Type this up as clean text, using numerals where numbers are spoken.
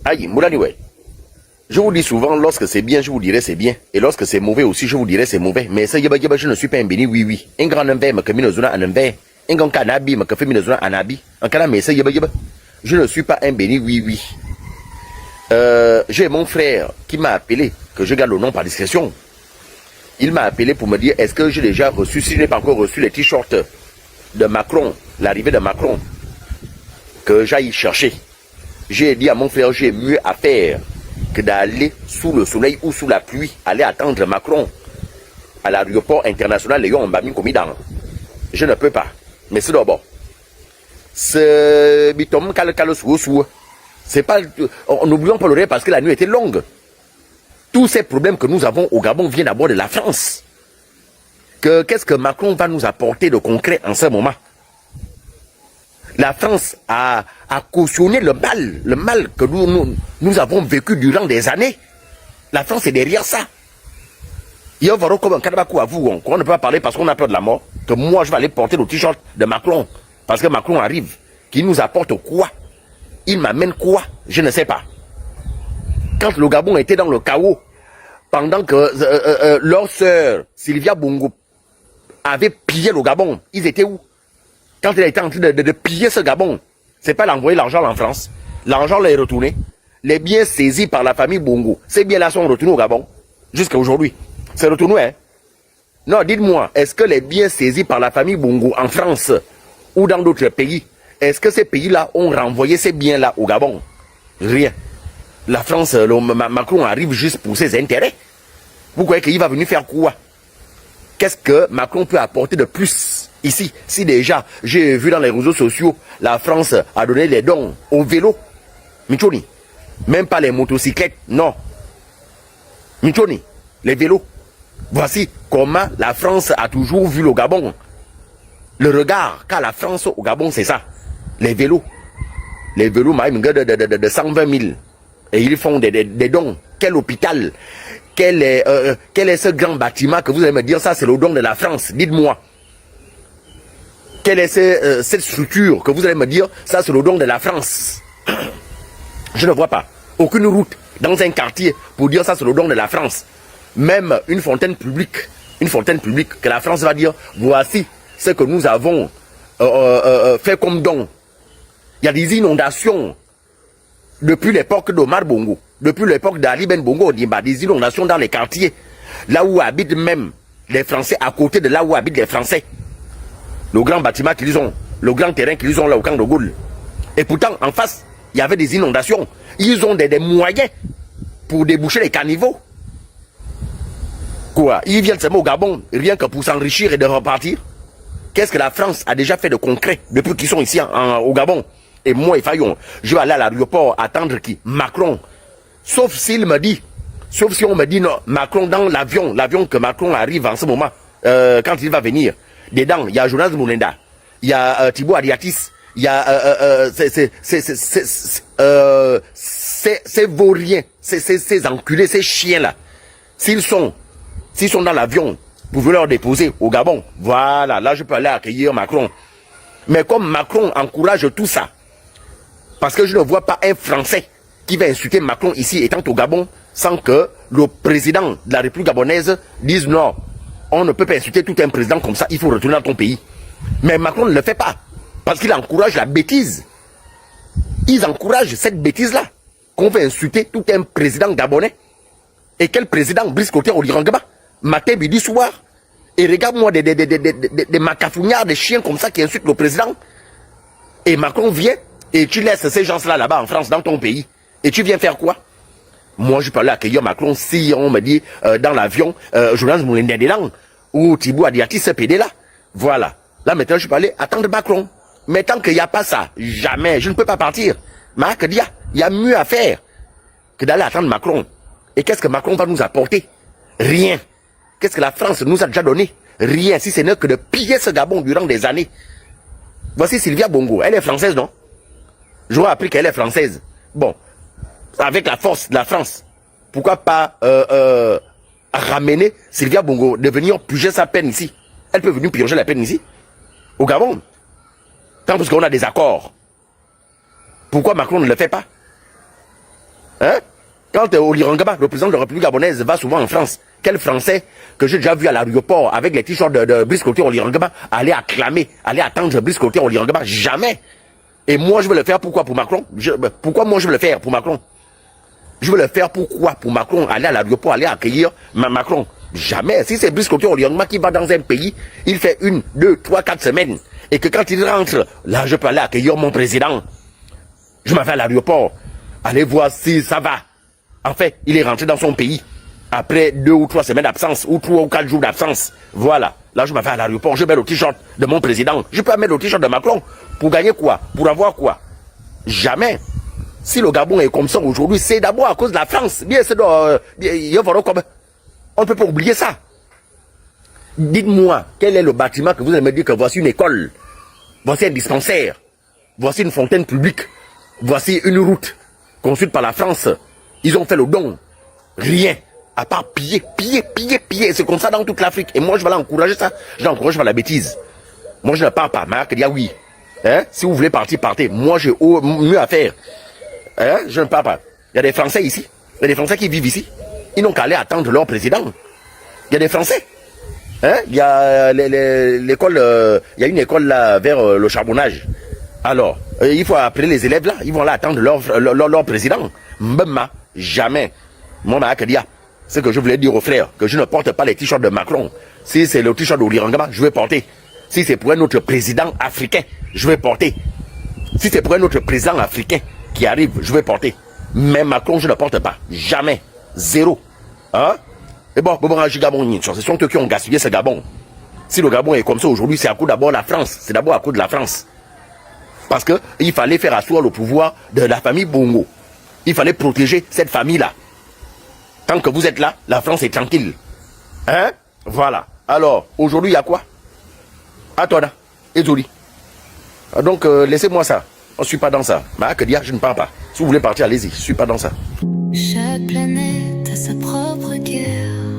Aïe, Moulani, ouais. Je vous dis souvent, lorsque c'est bien, je vous dirai c'est bien. Et lorsque c'est mauvais aussi, je vous dirai c'est mauvais. Mais ça, je ne suis pas un béni, oui, oui. Un grand envers, me camine zona en envers. Un grand canabi, me café mine zona anabi. Un canam, mais ça, je ne suis pas un béni, oui, oui. J'ai mon frère qui m'a appelé, que je garde le nom par discrétion. Il m'a appelé pour me dire, est-ce que j'ai déjà reçu, si je n'ai pas encore reçu les t-shirts de Macron, l'arrivée de Macron, que j'aille chercher. J'ai dit à mon frère, j'ai mieux à faire que d'aller sous le soleil ou sous la pluie, aller attendre Macron à l'aéroport international Léon Mbami Komidan. Je ne peux pas. Mais c'est d'abord. C'est pas. N'oublions pas le reste parce que la nuit était longue. Tous ces problèmes que nous avons au Gabon viennent d'abord de la France. Qu'est-ce que Macron va nous apporter de concret en ce moment? La France a cautionné le mal que nous avons vécu durant des années. La France est derrière ça. Il y a comme un cadabakou à vous, on ne peut pas parler parce qu'on a peur de la mort, que moi je vais aller porter le t-shirt de Macron, parce que Macron arrive, qui nous apporte quoi? Il m'amène quoi? Je ne sais pas. Quand le Gabon était dans le chaos, pendant que leur sœur Sylvia Bongo avait pillé le Gabon, ils étaient où? Quand il a été en train de piller ce Gabon, c'est pas d'envoyer l'argent en France. L'argent est retourné. Les biens saisis par la famille Bongo, ces biens-là sont retournés au Gabon. Jusqu'à aujourd'hui. C'est retourné, hein? Non, dites-moi, est-ce que les biens saisis par la famille Bongo en France ou dans d'autres pays, est-ce que ces pays-là ont renvoyé ces biens-là au Gabon? Rien. La France, Macron arrive juste pour ses intérêts. Vous croyez qu'il va venir faire quoi? Qu'est-ce que Macron peut apporter de plus ici? Si déjà, j'ai vu dans les réseaux sociaux, la France a donné les dons aux vélos. Michoni. Même pas les motocyclettes, non. Michoni, les vélos. Voici comment la France a toujours vu le Gabon. Le regard qu'a la France au Gabon, c'est ça. Les vélos. Les vélos, même de 120 000. Et ils font des dons. Quel hôpital? Quel est ce grand bâtiment que vous allez me dire, ça c'est le don de la France? Dites-moi. Quelle est cette structure que vous allez me dire, ça c'est le don de la France? Je ne vois pas. Aucune route dans un quartier pour dire ça c'est le don de la France. Même une fontaine publique que la France va dire, voici ce que nous avons fait comme don. Il y a des inondations depuis l'époque d'Omar Bongo, depuis l'époque d'Ali Ben Bongo, des inondations dans les quartiers, là où habitent même les Français, à côté de là où habitent les Français. Le grand bâtiment qu'ils ont, le grand terrain qu'ils ont là au camp de Gaulle. Et pourtant, en face, il y avait des inondations. Ils ont des moyens pour déboucher les caniveaux. Quoi? Ils viennent seulement au Gabon, rien que pour s'enrichir et de repartir. Qu'est-ce que la France a déjà fait de concret depuis qu'ils sont ici au Gabon? Et moi et Fayon, je vais aller à l'aéroport attendre qui? Macron. Sauf s'il me dit, sauf si on me dit non, Macron dans l'avion que Macron arrive en ce moment, quand il va venir. Dedans, il y a Jonas Moulenda, il y a Thibaut Adiatis, il y a ces vauriens, ces enculés, ces chiens-là. S'ils sont dans l'avion, vous pouvez leur déposer au Gabon. Voilà, là je peux aller accueillir Macron. Mais comme Macron encourage tout ça, parce que je ne vois pas un Français qui va insulter Macron ici étant au Gabon sans que le président de la République gabonaise dise non, on ne peut pas insulter tout un président comme ça, il faut retourner dans ton pays. Mais Macron ne le fait pas parce qu'il encourage la bêtise. Ils encouragent cette bêtise-là, qu'on veut insulter tout un président gabonais. Et quel président? Brice Clotaire Olirangaba, matin, midi, soir. Et regarde-moi des macafougnards, des chiens comme ça qui insultent le président. Et Macron vient et tu laisses ces gens-là là-bas en France, dans ton pays. Et tu viens faire quoi? Moi, je peux aller accueillir Macron si on me dit dans l'avion, Jonas Moulin ou Thibaut Adiatis, ce PD-là. Voilà. Là, maintenant, je peux aller attendre Macron. Mais tant qu'il n'y a pas ça, jamais, je ne peux pas partir. Marc Dia, il y a mieux à faire que d'aller attendre Macron. Et qu'est-ce que Macron va nous apporter? Rien. Qu'est-ce que la France nous a déjà donné? Rien, si ce n'est que de piller ce Gabon durant des années. Voici Sylvia Bongo, elle est française, non? J'aurais appris qu'elle est française. Bon, avec la force de la France, pourquoi pas ramener Sylvia Bongo, de venir purger sa peine ici? Elle peut venir purger la peine ici, au Gabon. Tant parce qu'on a des accords. Pourquoi Macron ne le fait pas? Quand Olirangama, le président de la République gabonaise, va souvent en France, quel Français que j'ai déjà vu à l'aéroport avec les t-shirts de Brice Clotaire Olirangama aller acclamer, aller attendre Brice Clotaire Olirangama? Jamais. Et moi, je veux le faire pourquoi? Pour Macron? Pourquoi moi je veux le faire pour Macron? Je veux le faire pourquoi? Pour Macron, aller à l'aéroport, aller accueillir Macron? Jamais. Si c'est Brice Clotaire Olirangama qui va dans un pays, il fait 1, 2, 3, 4 semaines. Et que quand il rentre, là, je peux aller accueillir mon président. Je m'en vais à l'aéroport. Allez voir si ça va. En fait, il est rentré dans son pays. Après 2 ou 3 semaines d'absence, ou 3 ou 4 jours d'absence. Voilà. Là, je m'en vais à l'aéroport. Je mets le t-shirt de mon président. Je peux mettre le t-shirt de Macron. Pour gagner quoi? Pour avoir quoi? Jamais. Si le Gabon est comme ça aujourd'hui, c'est d'abord à cause de la France. Bien, c'est on ne peut pas oublier ça. Dites-moi, quel est le bâtiment que vous allez me dire que voici une école, voici un dispensaire, voici une fontaine publique, voici une route construite par la France. Ils ont fait le don. Rien. À part piller. C'est comme ça dans toute l'Afrique. Et moi, je vais l'encourager ça. Je l'encourage par la bêtise. Moi, je ne pars pas. Marc dit oui. Hein? Si vous voulez partir, partez. Moi, j'ai mieux à faire. Hein? Je ne pars pas. Il y a des Français ici. Il y a des Français qui vivent ici. Ils n'ont qu'à aller attendre leur président. Il y a des Français. Hein? Il y a l'école, il y a une école là vers le charbonnage. Alors, il faut appeler les élèves là. Ils vont là attendre leur président. Mbema, jamais. Moi, Makadia, c'est que je voulais dire aux frères que je ne porte pas les t-shirts de Macron. Si c'est le t-shirt d'Olirangama, je vais porter. Si c'est pour un autre président africain, je vais porter. Si c'est pour un autre président africain qui arrive, je vais porter. Mais Macron, je ne porte pas. Jamais. Zéro. Hein? Et bon, ce sont eux qui ont gaspillé ce Gabon. Si le Gabon est comme ça aujourd'hui, c'est à cause d'abord de la France. C'est d'abord à cause de la France. Parce qu'il fallait faire asseoir le pouvoir de la famille Bongo. Il fallait protéger cette famille-là. Tant que vous êtes là, la France est tranquille. Hein? Voilà. Alors, aujourd'hui, il y a quoi? À toi, là. Et Zoli. Donc, laissez-moi ça. Je ne suis pas dans ça. Mais que dire, je ne pars pas. Si vous voulez partir, allez-y. Je ne suis pas dans ça. Chaque planète a sa propre guerre.